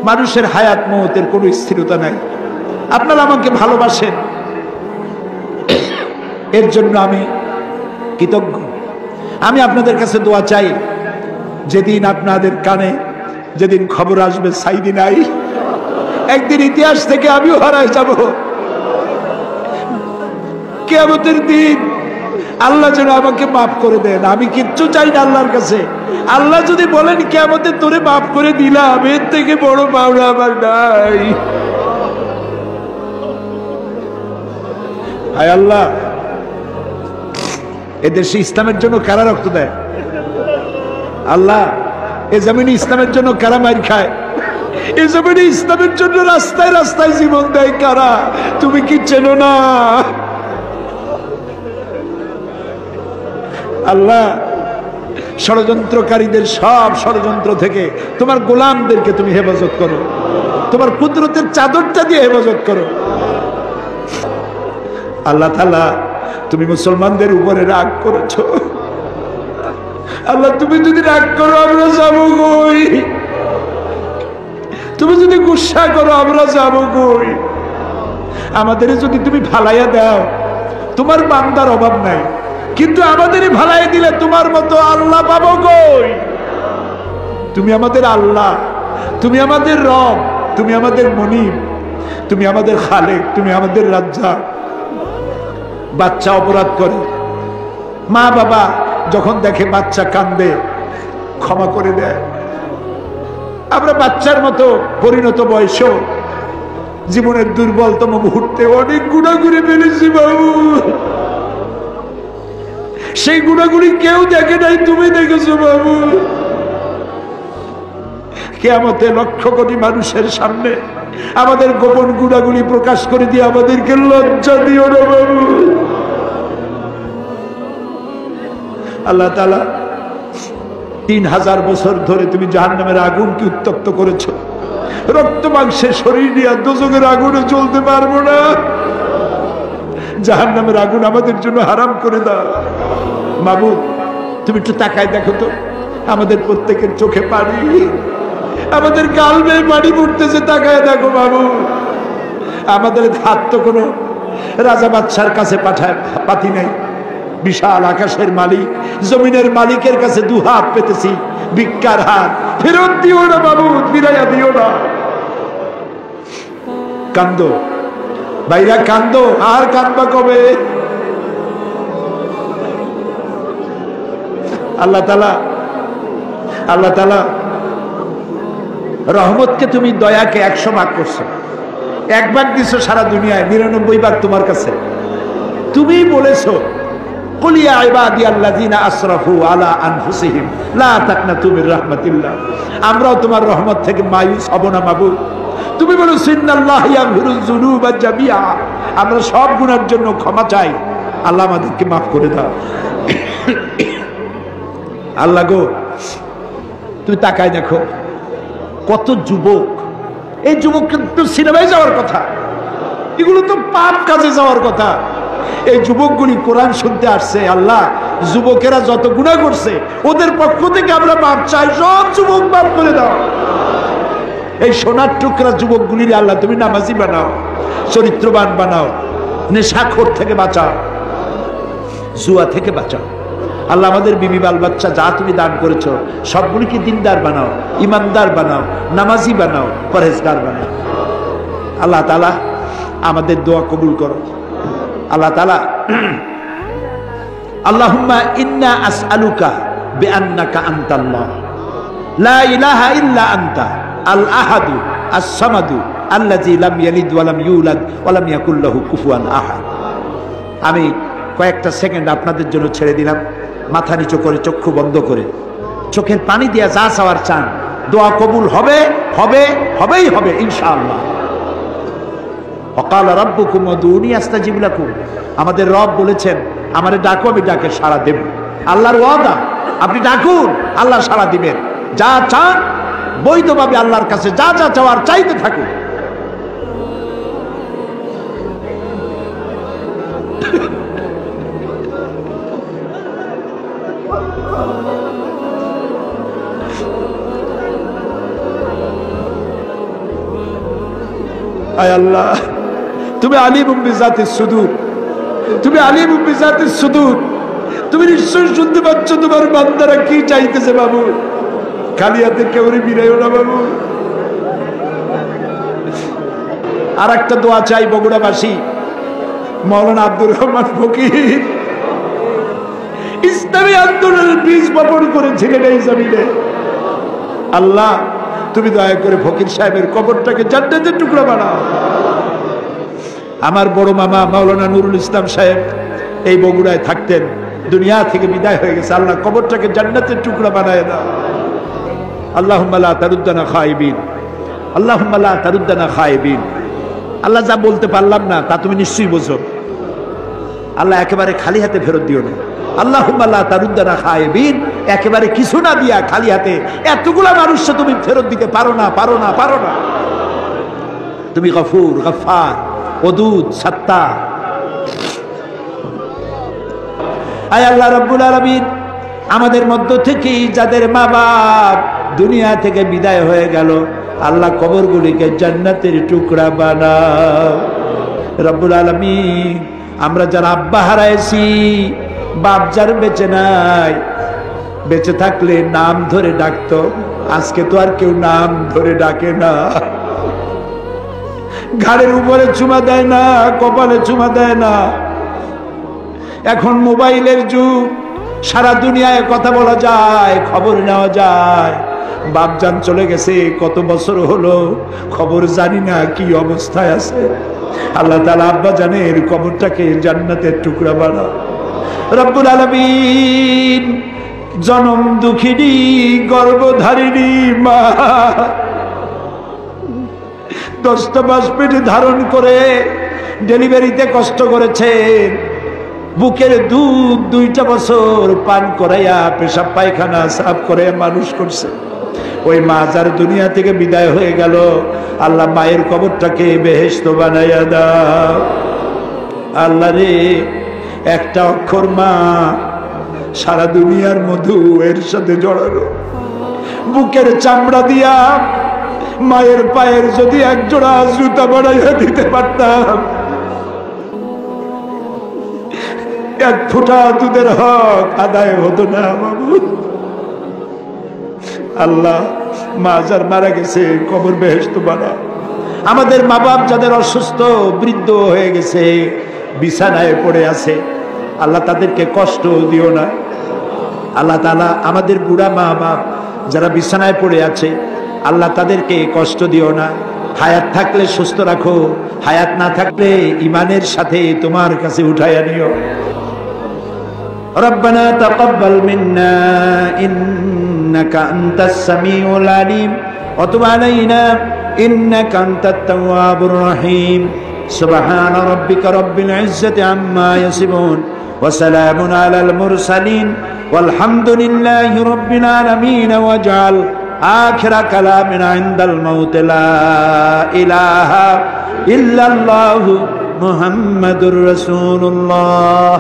মানুষের হায়াত মওতের কোনো স্থিরতা নাই। আপনারা আমাকে ভালোবাসেন, এর জন্য আমি কৃতজ্ঞ। আমি আপনাদের কাছে দোয়া চাই, যেদিন আপনাদের কানে যেদিন খবর আসবে সাইদি নাই, একদিন ইতিহাস থেকে আমিও হারায় যাব। কিয়ামতের দিন আল্লাহ যেন আমাকে মাফ করে দেন। আমি কিচ্ছু চাই না আল্লাহর কাছে। আল্লাহ যদি বলেন কিয়ামতে তোরে মাফ করে দিলাম, এর থেকে বড় পাওনা আমার নাই। হায় আল্লাহ, এদেশে ইসলামের জন্য কারা রক্ত দেয়? আল্লাহ, এ জমিনে ইসলামের জন্য কারা মার খায়? এ জমিনে ইসলামের জন্য রাস্তায় রাস্তায় জীবন দেয় কারা? তুমি কি চেনো না? আল্লাহ, ষড়যন্ত্রকারীদের সব ষড়যন্ত্র থেকে তোমার গোলামদেরকে তুমি হেফাজত করো, তোমার কুদরতের চাদরটা দিয়ে হেফাজত করো। আল্লাহ তাআলা, তুমি মুসলমানদের উপরে রাগ করেছো। আল্লাহ, তুমি যদি রাগ করো আমরা যাবো কই? তুমি যদি গুসা করো আমরা যাবো কই? আমাদের যদি তুমি ফালাইয়া দাও, তোমার বান্দার অভাব নাই, কিন্তু আমাদেরই ভালাই দিলে তোমার মতো আল্লাহ পাবো কই? তুমি আমাদের আল্লাহ, তুমি আমাদের রব, তুমি আমাদের মনিব, তুমি আমাদের খালেক, তুমি আমাদের রাজ্জাক। বাচ্চা অপরাধ করে, মা বাবা যখন দেখে বাচ্চা কান্দে ক্ষমা করে দেয়। আমরা বাচ্চার মতো পরিণত বয়সেও জীবনের দুর্বলতম মুহূর্তে অনেক গুনাহ করে ফেলেছি বাবু। সেই গুনাহগুলি কেউ দেখে নাই, তুমি দেখেছো বাবু। কিয়ামতে লক্ষ কোটি মানুষের সামনে আমাদের গোপন গুনাহগুলি প্রকাশ করে দিয়ে আমাদেরকে লজ্জা দিও না বাবু। আল্লাহ তাআলা, 3000 বছর ধরে তুমি জাহান্নামের আগুনকে উত্তপ্ত করেছো। রক্ত মাংসের শরীর নিয়ে দোজখের আগুনে চলতে পারবো না। জাহান্নামের আগুন আমাদের জন্য হারাম করে দাও। মাবুদ, তুমি একটু তাকায় দেখো তো, আমাদের প্রত্যেকের চোখে পানি, আমাদের গাল বেয়ে পানি পড়তেছে, তাকায় দেখো বাবু। আমাদের হাত তো কোনো রাজা বাদশার কাছে পাতি নাই। বিশাল আকাশের মালিক, জমিনের মালিকের কাছে দুহাত পেতেছি, ভিক্ষার হাত। ফেরত দিও না বাবু, ফিরাইয়া দিও না। কান্দো ভাইরা, কান্দো। আর কান্দবা কবে? আল্লাহ তাআলা রহমতকে তুমি দয়াকে 100 ভাগ করছো। একবার দিছো সারা দুনিয়ায়, 99 বার তোমার কাছে। তুমি বলেছো, কুল ইয়া ইবাদিয়াল্লাযিনা আসরাফু আলা আনফুসিহিম লা তাকনাতু মির রাহমাতিল্লাহ। আমরাও তোমার রহমত থেকে মায়ুস হব না মাবুদ। তুমি বলেছো ইন্নাল্লাহা ইয়াগফিরুয যুনুবা জামিআ। আমরা সব গুনাহের জন্য ক্ষমা চাই, আল্লাহ আমাদেরকে মাফ করে দাও। আল্লাহ গো, তুমি তাকায় দেখো কত যুবক। এই যুবককে তো সিনেমায় যাওয়ার কথা, এগুলো তো পাপ কাজে যাওয়ার কথা। এই যুবকগুলি কোরআন শুনতে আসছে। আল্লাহ, যুবকেরা যত গুনাহ করছে ওদের পক্ষ থেকে আমরা মাপ চাই। সব যুবক মাফ করে দাও। এই সোনার টুকরা যুবকগুলির আল্লাহ তুমি নামাজি বানাও, চরিত্রবান বানাও, নেশাখোর থেকে বাঁচাও, জুয়া থেকে বাঁচাও। আল্লাহ, আমাদের বিবি বাল বাচ্চা যা তুমি দান করেছো সবগুলিকে দিনদার বানাও, ইমানদার বানাও, নামাজি বানাও, পরহেজগার বানাও। আল্লাহ তাআলা আমাদের দোয়া কবুল করো। আল্লাহ তাআলা, আল্লাহুম্মা ইন্না আসআলুকা বিআন্নাকা আনতাল্লাহ লা ইলাহা ইল্লা আনতা আল আহাদু আস সামাদু আল্লাযী লাম ইয়ালিদ ওয়া লাম ইউলাদ ওয়া লাম ইয়াকুল লাহু কুফুয়ান আহাদ। আমি কয়েকটা সেকেন্ড আপনাদের জন্য ছেড়ে দিলাম। মাথা নিচু করে, চক্ষু বন্ধ করে, চোখের পানি দিয়া যা চাওয়ার চান, দোয়া কবুল হবে, হবে, হবেই হবে ইনশাআল্লাহ। ওয়াকালা রাব্বুকুম উদউনি আস্তাজিব লাকুম। আমাদের রব বলেছেন, আমারে ডাকো, আমি ডাকে সাড়া দেব। আল্লাহর ওয়াদা, আপনি ডাকুন, আল্লাহ সাড়া দিবেন। যা চান বৈধভাবে আল্লাহর কাছে যা যা চাওয়ার চাইতে থাকুন। আয় আল্লাহ, তুমি আলিমুম বিজাতিস সুদূর, তুমি আলিমুম বিজাতিস সুদূর, তুমি নিশ্চয় শুনতে পাচ্ছ তোমার বান্দারা কি চাইতেছে বাবু। খালি হাতে কেউ বিরাইও না বাবু। আর একটা দোয়া চাই বগুড়াবাসী, মৌলানা আব্দুর রহমান ফকির ইসলামী আন্দোলনের বীজ বপন করেছিলেন এই জমিনে। আল্লাহ তুমি দয়া করে ফকির সাহেবের কবরটাকে জান্নাতের টুকরা বানাও। আমার বড় মামা মাওলানা নুরুল ইসলাম সাহেব এই বগুড়ায় থাকতেন, দুনিয়া থেকে বিদায় হয়ে গেছে। আল্লাহ কবরটাকে জান্নাতের টুকরা বানায় দাও। আল্লাহুম্মা লা তারুদ্দানা খায়বিন, আল্লাহুম্মা লা তারুদ্দানা খায়বিন। আল্লাহ যা বলতে পারলাম না তা তুমি নিশ্চয়ই বোঝো। আল্লাহ একেবারে খালি হাতে ফেরত দিও না। আল্লাহুম্মা লা তারুদ্দানা খায়বিন, একেবারে কিছু না দিয়া খালি হাতে এতগুলা মানুষকে তুমি ফেরত দিতে পারো না, পারো না, পারো না। তুমি গফুর, গফফার, ওদুদ, সাত্তার। আয় আল্লাহ রাব্বুল আলামিন, আমাদের মধ্য থেকে যাদের মা বাপ দুনিয়া থেকে বিদায় হয়ে গেল, আল্লাহ কবরগুলিকে জান্নাতের টুকরা বানাও রব্বুল আলামিন। আমরা যারা আব্বা হারাইছি, বাপ যার বেঁচে নাই, বেঁচে থাকলে নাম ধরে ডাকতো, আজকে তো আর কেউ নাম ধরে ডাকে না। ঘাড়ের উপরে চুমা দেয় না, কপালে চুমা দেয় না। এখন মোবাইলের যুগ, সারা দুনিয়ায় কথা বলা যায়, খবর নেওয়া যায়। বাপজান চলে গেছে কত বছর হলো, খবর জানি না কি অবস্থায় আছে। আল্লাহ তাআলা আব্বা জানের কবরটাকে জান্নাতের টুকরা বানাও রব্বুল আলামিন। জনম দুঃখিনী গর্ভধারিণী মা 10টা মাস পেটে ধারণ করে ডেলিভারিতে কষ্ট করেছেন, বুকের দুধ 2টা বছর পান করাইয়া পেশাব পায়খানা সাফ করে মানুষ করছে। ওই মা যার দুনিয়া থেকে বিদায় হয়ে গেল, আল্লাহ মায়ের কবরটাকে বেহেশত বানাইয়া দাও। আল্লাহ রে, একটা অক্ষর মা সারা দুনিয়ার মধু এর সাথে জড়ানো। বুকের চামড়া দিয়া মায়ের পায়ের যদি এক জোড়া জুতা বানাইয়া দিতে পারতাম, এক ফোঁটা দুধের হক আদায় হতো না বাবু। আল্লাহ মা যার মারা গেছে কবর বেহেশত বানাও। আমাদের মা বাপ যাদের অসুস্থ বৃদ্ধ হয়ে গেছে, বিছানায় পড়ে আছে, আল্লাহ তাদেরকে কষ্ট দিও না। আল্লাহ তাআলা আমাদের বুড়া মা বাপ যারা বিছানায় পড়ে আছে, আল্লাহ তাদেরকে কষ্ট দিও না। হায়াত থাকলে সুস্থ রাখো, হায়াত না থাকলে ইমানের সাথে তোমার কাছে উঠাইয়া নিও। ربنا تقبل منا إنك أنت السميع العليم وتب علينا إنك أنت التواب الرحيم سبحان ربك رب العزة عما يصفون وسلام على المرسلين والحمد لله رب العالمين واجعل آخر كلامنا عند الموت لا إله إلا الله محمد رسول الله